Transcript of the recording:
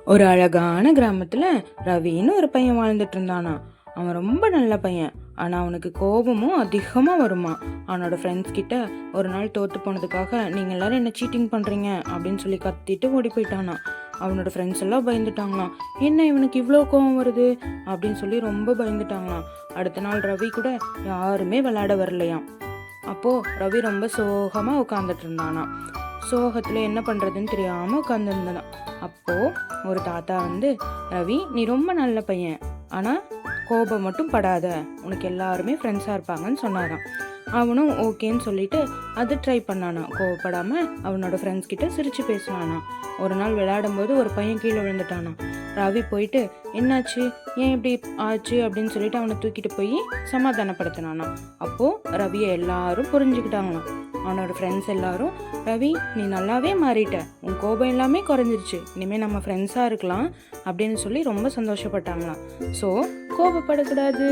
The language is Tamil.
ஒரு அழகான கிராமத்துல ரவின்னு ஒரு பையன் வாழ்ந்துட்டு இருந்தானா. அவன் ரொம்ப நல்ல பையன். ஆனா அவனுக்கு கோபமும் அதிகமா வருமா. அவனோட ஃப்ரெண்ட்ஸ் கிட்ட ஒரு நாள் தோத்து போனதுக்காக நீங்க எல்லாரும் என்ன சீட்டிங் பண்றீங்க அப்படின்னு சொல்லி கத்திட்டு ஓடி போயிட்டானா. அவனோட ஃப்ரெண்ட்ஸ் எல்லாம் பயந்துட்டாங்களாம். என்ன இவனுக்கு இவ்வளோ கோபம் வருது அப்படின்னு சொல்லி ரொம்ப பயந்துட்டாங்களாம். அடுத்த நாள் ரவி கூட யாருமே விளையாட வரலையாம். அப்போ ரவி ரொம்ப சோகமா உட்காந்துட்டு இருந்தானா. சோகத்துல என்ன பண்றதுன்னு தெரியாம உட்காந்துருந்தான். அப்போ ஒரு தாத்தா வந்து, ரவி நீ ரொம்ப நல்ல பையன், ஆனா கோபம் மட்டும் படாத, உனக்கு எல்லாருமே ஃப்ரெண்ட்ஸா இருப்பாங்கன்னு சொன்னாராம். அவனும் ஓகேன்னு சொல்லிட்டு அது ட்ரை பண்ணானா. கோவப்படாம அவனோட ஃப்ரெண்ட்ஸ் கிட்ட சிரிச்சு பேசினானா. ஒரு நாள் விளையாடும் போது ஒரு பையன் கீழே விழுந்துட்டானா. ரவி போயிட்டு என்னாச்சு, ஏன் இப்படி ஆச்சு அப்படின்னு சொல்லிட்டு அவனை தூக்கிட்டு போய் சமாதானப்படுத்தினானா. அப்போ ரவியை எல்லாரும் புரிஞ்சுக்கிட்டாங்களாம். அவனோட ஃப்ரெண்ட்ஸ் எல்லாரும், ரவி நீ நல்லாவே மாறிட்ட, உன் கோபம் எல்லாமே குறைஞ்சிருச்சு, இனிமேல் நம்ம ஃப்ரெண்ட்ஸாக இருக்கலாம் அப்படின்னு சொல்லி ரொம்ப சந்தோஷப்பட்டாங்களாம். ஸோ கோபப்படக்கூடாது.